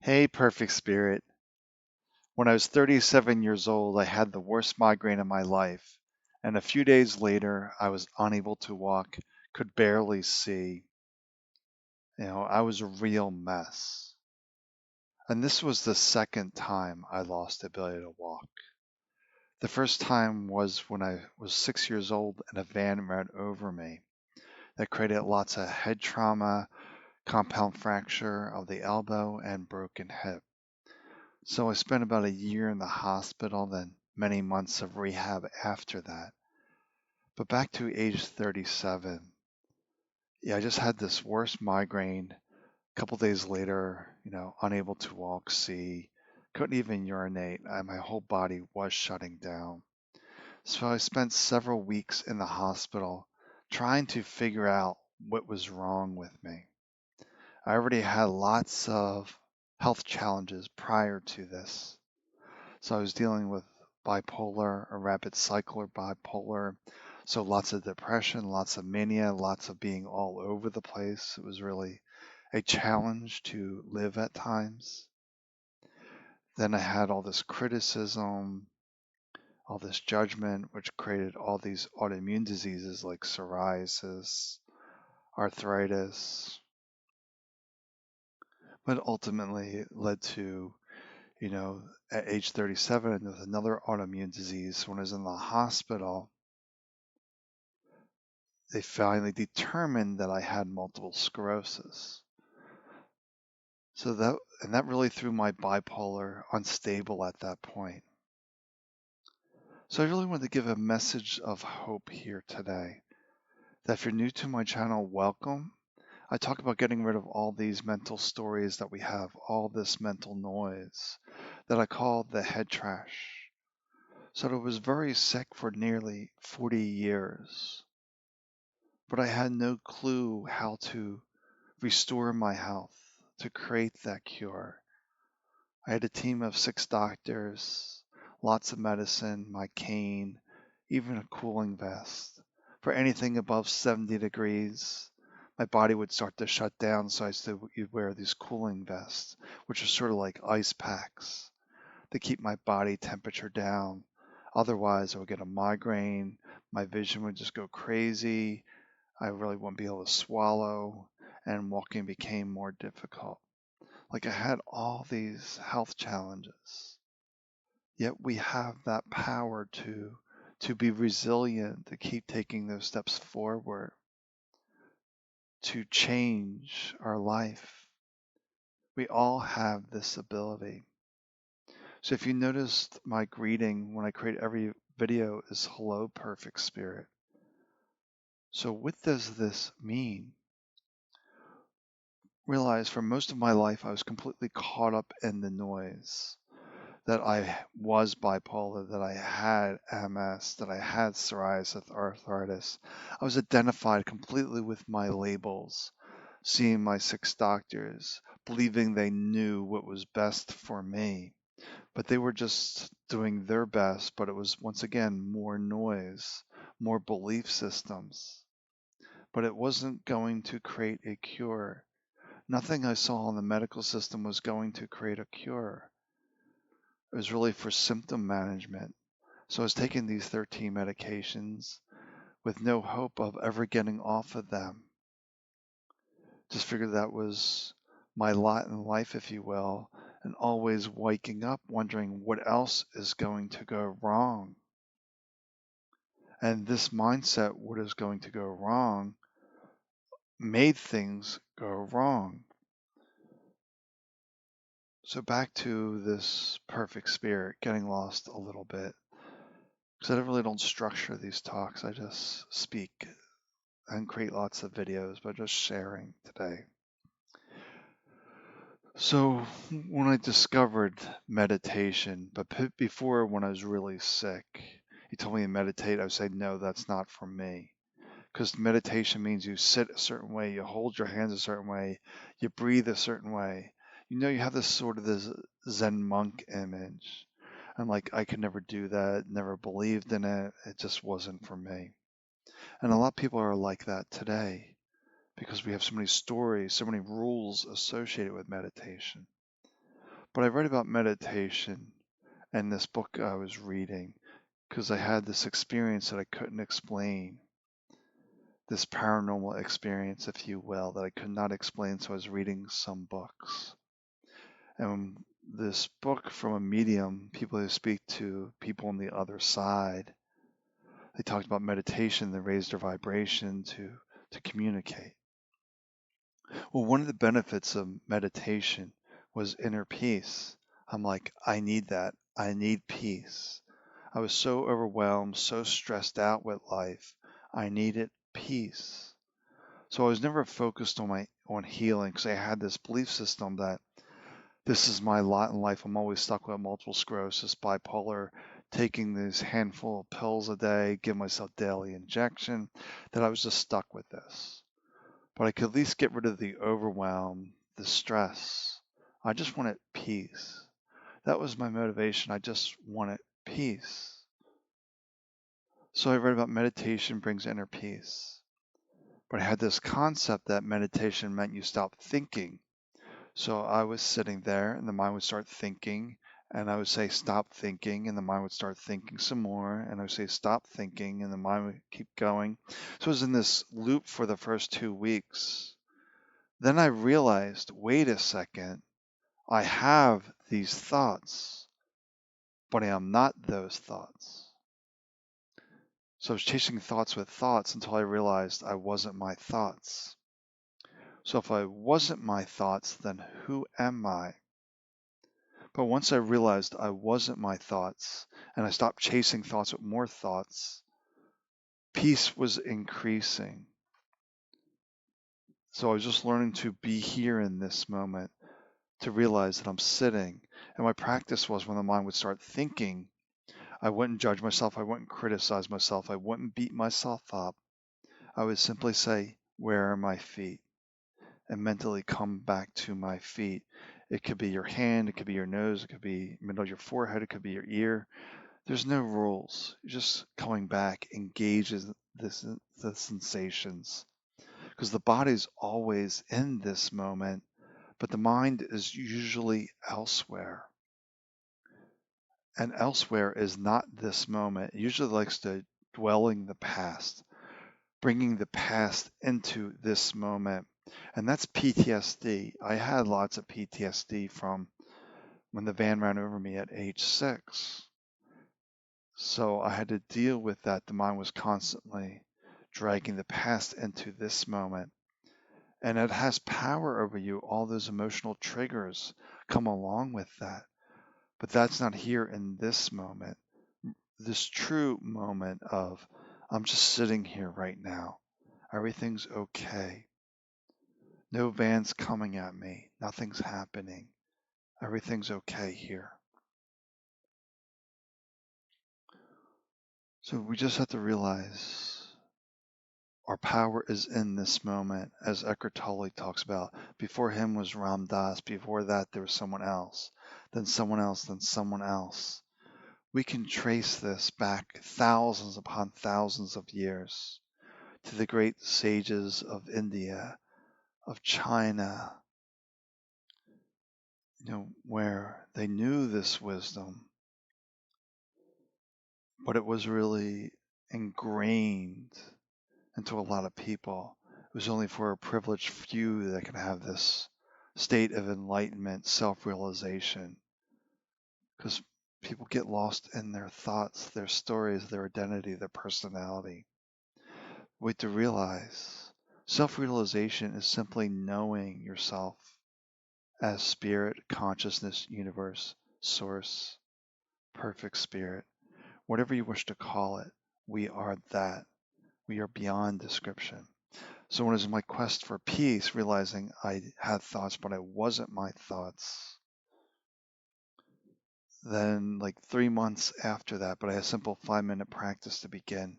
Hey, perfect spirit. When I was 37 years old, I had the worst migraine of my life, and a few days later, I was unable to walk, could barely see. I was a real mess. And this was the second time I lost the ability to walk. The first time was when I was 6 years old and a van ran over me. That created lots of head trauma, compound fracture of the elbow, and broken hip. So I spent about a year in the hospital, then many months of rehab after that. But back to age 37, yeah, I just had this worst migraine. A couple days later, unable to walk, see, couldn't even urinate. My whole body was shutting down. So I spent several weeks in the hospital trying to figure out what was wrong with me. I already had lots of health challenges prior to this. So I was dealing with bipolar, a rapid cycler bipolar. So lots of depression, lots of mania, lots of being all over the place. It was really a challenge to live at times. Then I had all this criticism, all this judgment, which created all these autoimmune diseases like psoriasis, arthritis. But ultimately, it led to, at age 37, with another autoimmune disease. When I was in the hospital, they finally determined that I had multiple sclerosis. So that really threw my bipolar unstable at that point. So I really wanted to give a message of hope here today. That if you're new to my channel, welcome. I talk about getting rid of all these mental stories that we have, all this mental noise that I call the head trash. So I was very sick for nearly 40 years, but I had no clue how to restore my health, to create that cure. I had a team of 6 doctors, lots of medicine, my cane, even a cooling vest. For anything above 70 degrees, my body would start to shut down, so I still would wear these cooling vests, which are sort of like ice packs to keep my body temperature down. Otherwise, I would get a migraine, my vision would just go crazy, I really wouldn't be able to swallow, and walking became more difficult. Like I had all these health challenges, yet we have that power to be resilient, to keep taking those steps forward, to change our life. We all have this ability. So if you noticed, my greeting when I create every video is hello, perfect spirit. So what does this mean? Realize for most of my life I was completely caught up in the noise, that I was bipolar, that I had MS, that I had psoriasis, arthritis. I was identified completely with my labels, seeing my 6 doctors, believing they knew what was best for me. But they were just doing their best, but it was once again more noise, more belief systems. But it wasn't going to create a cure. Nothing I saw in the medical system was going to create a cure. It was really for symptom management. So I was taking these 13 medications with no hope of ever getting off of them. Just figured that was my lot in life, if you will, and always waking up wondering what else is going to go wrong. And this mindset, what is going to go wrong, made things go wrong. So back to this perfect spirit, getting lost a little bit. Because I really don't structure these talks, I just speak and create lots of videos, but just sharing today. So when I discovered meditation, but before when I was really sick, he told me to meditate. I would say, no, that's not for me. Because meditation means you sit a certain way, you hold your hands a certain way, you breathe a certain way. You have this sort of this Zen monk image. I'm like, I could never do that, never believed in it. It just wasn't for me. And a lot of people are like that today because we have so many stories, so many rules associated with meditation. But I read about meditation and this book I was reading because I had this experience that I couldn't explain, this paranormal experience, if you will, that I could not explain. So I was reading some books. And this book from a medium, people who speak to people on the other side, they talked about meditation, they raised their vibration to communicate. Well, one of the benefits of meditation was inner peace. I'm like, I need that. I need peace. I was so overwhelmed, so stressed out with life. I needed peace. So I was never focused on healing because I had this belief system that this is my lot in life. I'm always stuck with multiple sclerosis, bipolar, taking this handful of pills a day, give myself daily injection, that I was just stuck with this. But I could at least get rid of the overwhelm, the stress. I just wanted peace. That was my motivation. I just wanted peace. So I read about meditation brings inner peace. But I had this concept that meditation meant you stop thinking. So I was sitting there and the mind would start thinking, and I would say, stop thinking, and the mind would start thinking some more, and I would say, stop thinking, and the mind would keep going. So I was in this loop for the first 2 weeks. Then I realized, wait a second, I have these thoughts, but I am not those thoughts. So I was chasing thoughts with thoughts until I realized I wasn't my thoughts. So if I wasn't my thoughts, then who am I? But once I realized I wasn't my thoughts and I stopped chasing thoughts with more thoughts, peace was increasing. So I was just learning to be here in this moment, to realize that I'm sitting. And my practice was when the mind would start thinking, I wouldn't judge myself. I wouldn't criticize myself. I wouldn't beat myself up. I would simply say, where are my feet? And mentally come back to my feet. It could be your hand, it could be your nose, it could be middle of your forehead, it could be your ear. There's no rules. You're just coming back, engages the sensations. Because the body's always in this moment, but the mind is usually elsewhere. And elsewhere is not this moment. It usually likes to dwelling the past, bringing the past into this moment. And that's PTSD. I had lots of PTSD from when the van ran over me at age 6. So I had to deal with that. The mind was constantly dragging the past into this moment. And it has power over you. All those emotional triggers come along with that. But that's not here in this moment. This true moment of, I'm just sitting here right now. Everything's okay. No van's coming at me. Nothing's happening. Everything's okay here. So we just have to realize our power is in this moment, as Eckhart Tolle talks about. Before him was Ram Dass. Before that, there was someone else. Then someone else. Then someone else. We can trace this back thousands upon thousands of years to the great sages of India, of China, where they knew this wisdom, but it was really ingrained into a lot of people. It was only for a privileged few that could have this state of enlightenment, self-realization, because people get lost in their thoughts, their stories, their identity, their personality. We have to realize self-realization is simply knowing yourself as spirit, consciousness, universe, source, perfect spirit, whatever you wish to call it. We are that. We are beyond description. So when it was my quest for peace, realizing I had thoughts, but I wasn't my thoughts, then like 3 months after that, but I had a simple 5-minute practice to begin.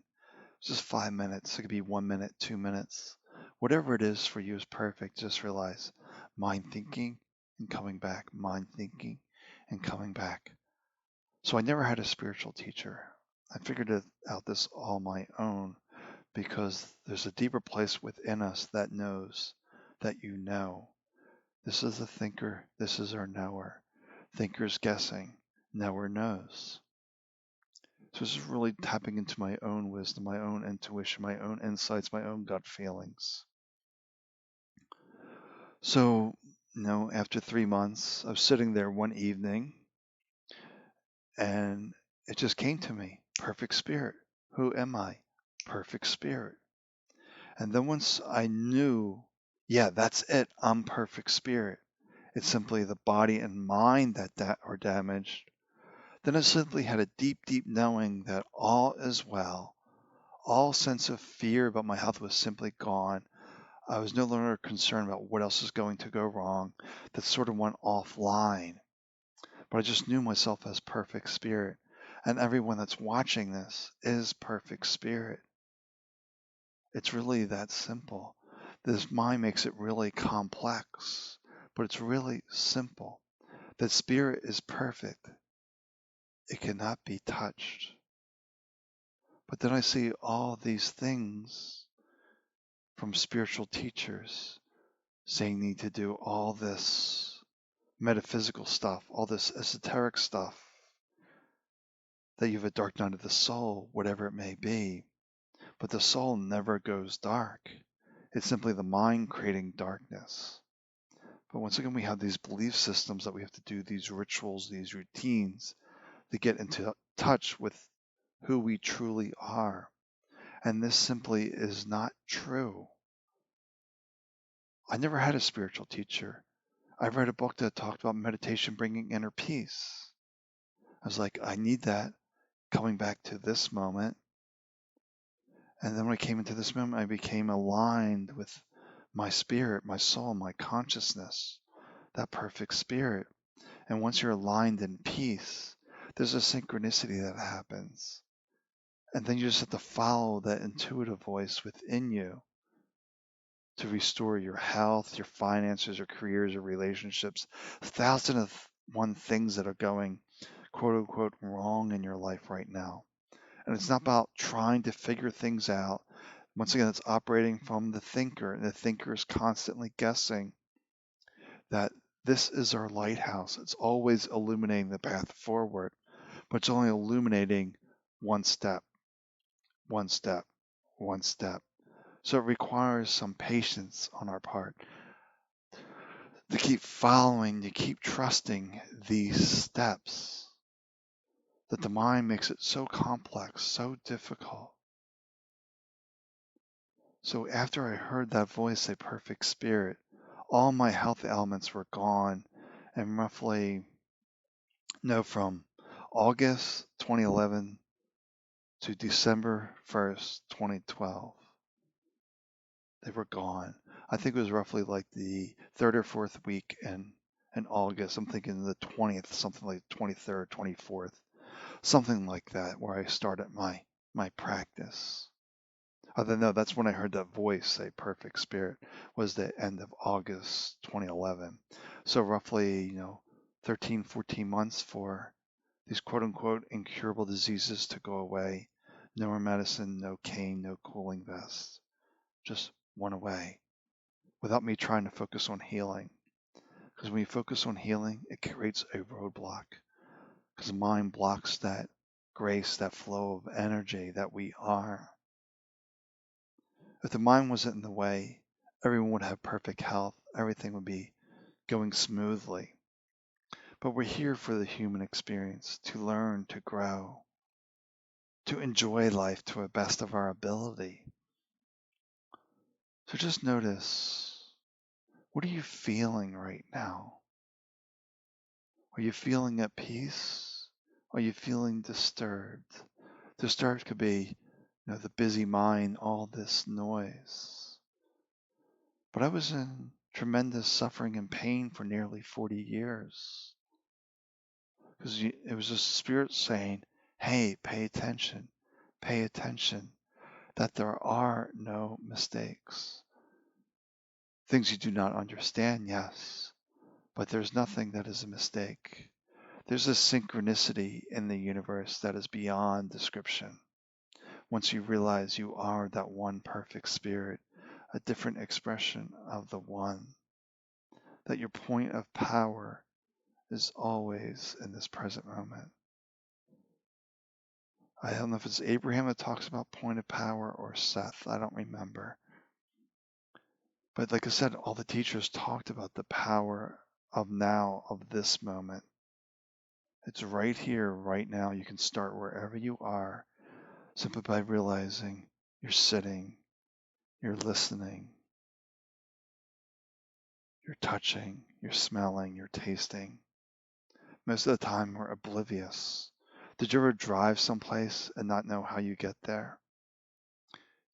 It's just 5 minutes. It could be 1 minute, 2 minutes. Whatever it is for you is perfect. Just realize mind thinking and coming back, mind thinking and coming back. So I never had a spiritual teacher. I figured it out this all my own because there's a deeper place within us that knows that you know. This is a thinker. This is our knower. Thinker's guessing, knower knows. So this is really tapping into my own wisdom, my own intuition, my own insights, my own gut feelings. So, after 3 months, I was sitting there one evening and it just came to me, perfect spirit. Who am I? Perfect spirit. And then once I knew, yeah, that's it, I'm perfect spirit. It's simply the body and mind that are damaged. Then I simply had a deep, deep knowing that all is well. All sense of fear about my health was simply gone. I was no longer concerned about what else is going to go wrong. That sort of went offline. But I just knew myself as perfect spirit. And everyone that's watching this is perfect spirit. It's really that simple. This mind makes it really complex, but it's really simple. That spirit is perfect. It cannot be touched. But then I see all these things from spiritual teachers saying you need to do all this metaphysical stuff, all this esoteric stuff, that you have a dark night of the soul, whatever it may be. But the soul never goes dark. It's simply the mind creating darkness. But once again, we have these belief systems that we have to do these rituals, these routines to get into touch with who we truly are. And this simply is not true. I never had a spiritual teacher. I read a book that talked about meditation bringing inner peace. I was like, I need that coming back to this moment. And then when I came into this moment, I became aligned with my spirit, my soul, my consciousness, that perfect spirit. And once you're aligned in peace, there's a synchronicity that happens. And then you just have to follow that intuitive voice within you to restore your health, your finances, your careers, your relationships. 1,001 things that are going, quote unquote, wrong in your life right now. And it's not about trying to figure things out. Once again, it's operating from the thinker, and the thinker is constantly guessing that this is our lighthouse. It's always illuminating the path forward, but it's only illuminating one step, one step, one step. So it requires some patience on our part to keep following, to keep trusting these steps, that the mind makes it so complex, so difficult. So after I heard that voice say perfect spirit, all my health elements were gone, and roughly, from August 2011 to December 1st, 2012, they were gone. I think it was roughly like the third or fourth week in August. I'm thinking the 20th, something like 23rd, 24th, something like that, where I started my practice. Other than that's when I heard that voice say perfect spirit, was the end of August 2011. So roughly, 13, 14 months for these quote unquote incurable diseases to go away. No more medicine, no cane, no cooling vest. Just went away without me trying to focus on healing. Because when you focus on healing, it creates a roadblock. Because the mind blocks that grace, that flow of energy that we are. If the mind wasn't in the way, everyone would have perfect health. Everything would be going smoothly. But we're here for the human experience, to learn, to grow, to enjoy life to the best of our ability. So just notice, what are you feeling right now? Are you feeling at peace? Are you feeling disturbed? Disturbed could be, the busy mind, all this noise. But I was in tremendous suffering and pain for nearly 40 years. Because it was a spirit saying, hey, pay attention, that there are no mistakes. Things you do not understand, yes, but there's nothing that is a mistake. There's a synchronicity in the universe that is beyond description. Once you realize you are that one perfect spirit, a different expression of the one, that your point of power is always in this present moment. I don't know if it's Abraham that talks about point of power or Seth. I don't remember. But like I said, all the teachers talked about the power of now, of this moment. It's right here, right now. You can start wherever you are simply by realizing you're sitting, you're listening, you're touching, you're smelling, you're tasting. Most of the time, we're oblivious. Did you ever drive someplace and not know how you get there?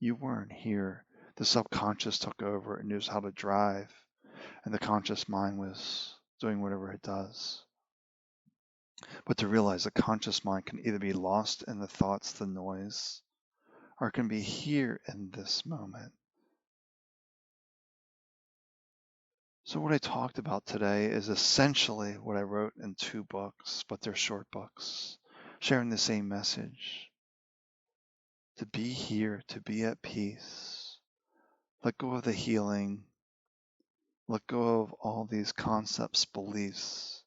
You weren't here. The subconscious took over and knows how to drive, and the conscious mind was doing whatever it does. But to realize the conscious mind can either be lost in the thoughts, the noise, or it can be here in this moment. So what I talked about today is essentially what I wrote in 2 books, but they're short books, sharing the same message. To be here, to be at peace. Let go of the healing. Let go of all these concepts, beliefs,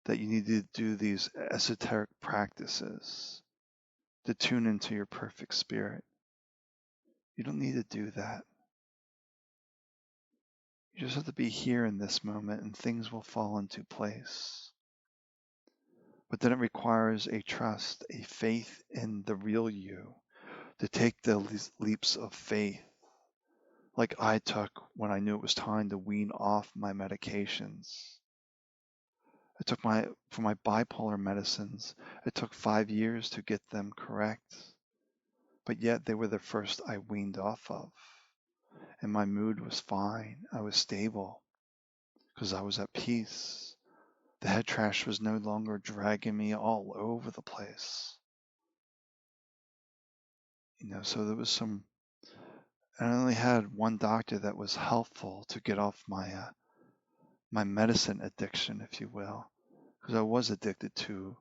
that you need to do these esoteric practices to tune into your perfect spirit. You don't need to do that. You just have to be here in this moment and things will fall into place. But then it requires a trust, a faith in the real you, to take the leaps of faith, like I took when I knew it was time to wean off my medications. It took for my bipolar medicines, it took 5 years to get them correct, but yet they were the first I weaned off of. And my mood was fine. I was stable because I was at peace. The head trash was no longer dragging me all over the place. So there was I only had one doctor that was helpful to get off my medicine addiction, if you will, because I was addicted to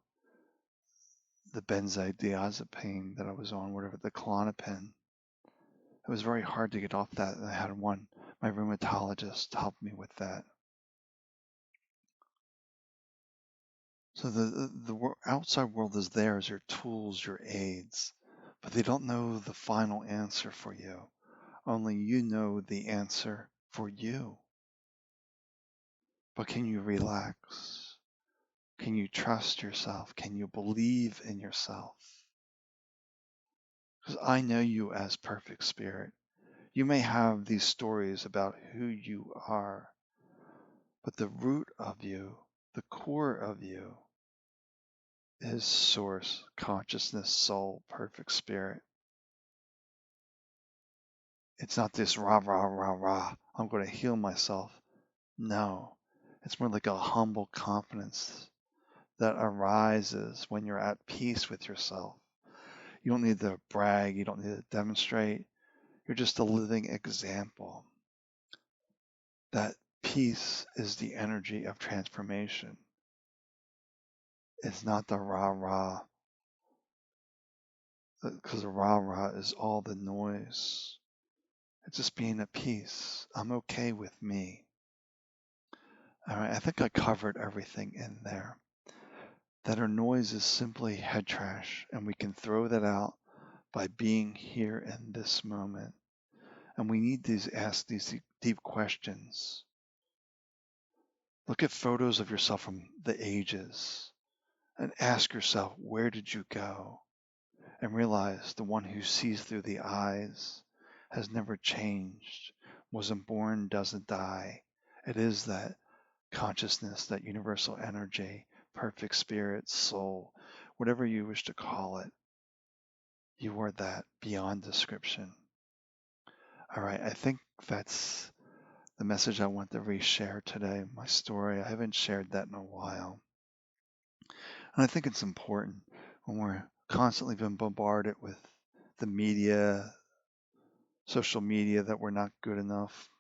the benzodiazepine that I was on, whatever, the Klonopin. It was very hard to get off that, and I had my rheumatologist help me with that. So the outside world is there as your tools, your aids, but they don't know the final answer for you. Only you know the answer for you. But can you relax? Can you trust yourself? Can you believe in yourself? Because I know you as perfect spirit. You may have these stories about who you are, but the root of you, the core of you, is source, consciousness, soul, perfect spirit. It's not this rah, rah, rah, rah, I'm going to heal myself. No, it's more like a humble confidence that arises when you're at peace with yourself. You don't need to brag, you don't need to demonstrate. You're just a living example that peace is the energy of transformation. It's not the rah-rah, because the rah-rah is all the noise. It's just being at peace. I'm okay with me. All right, I think I covered everything in there. That our noise is simply head trash, and we can throw that out by being here in this moment. And we need to ask these deep questions. Look at photos of yourself from the ages and ask yourself, where did you go? And realize the one who sees through the eyes has never changed, wasn't born, doesn't die. It is that consciousness, that universal energy, perfect spirit, soul, whatever you wish to call it. You are that beyond description. All right, I think that's the message I want to reshare today, my story. I haven't shared that in a while. And I think it's important when we're constantly being bombarded with the media, social media, that we're not good enough.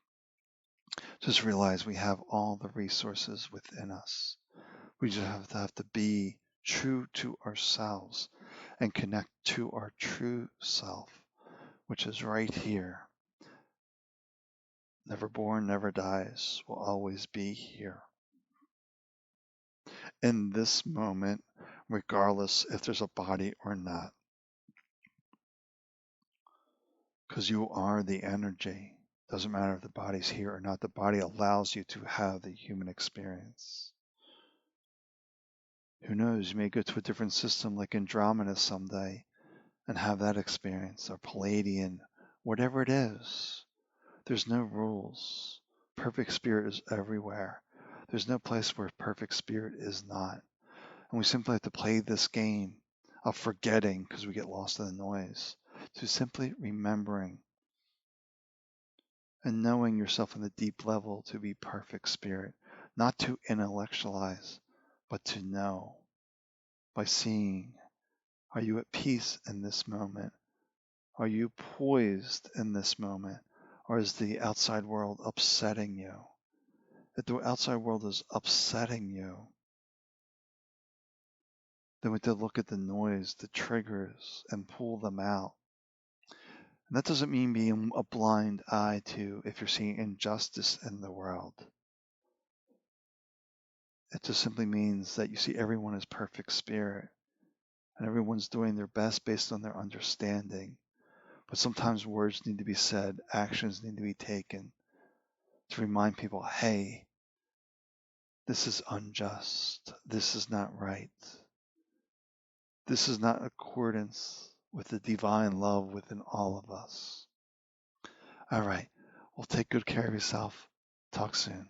Just realize we have all the resources within us. We just have to be true to ourselves and connect to our true self, which is right here. Never born, never dies, will always be here. in this moment, regardless if there's a body or not, because you are the energy. Doesn't matter if the body's here or not, the body allows you to have the human experience. Who knows, you may go to a different system like Andromeda someday and have that experience, or Palladian, whatever it is. There's no rules. Perfect spirit is everywhere. There's no place where perfect spirit is not. And we simply have to play this game of forgetting, because we get lost in the noise, to simply remembering and knowing yourself on the deep level to be perfect spirit, not to intellectualize, but to know by seeing. Are you at peace in this moment? Are you poised in this moment? Or is the outside world upsetting you? If the outside world is upsetting you, then we have to look at the noise, the triggers, and pull them out. And that doesn't mean being a blind eye to if you're seeing injustice in the world. It just simply means that you see everyone as perfect spirit, and everyone's doing their best based on their understanding. But sometimes words need to be said, actions need to be taken to remind people, hey, this is unjust. This is not right. This is not accordance with the divine love within all of us. All right. Well, take good care of yourself. Talk soon.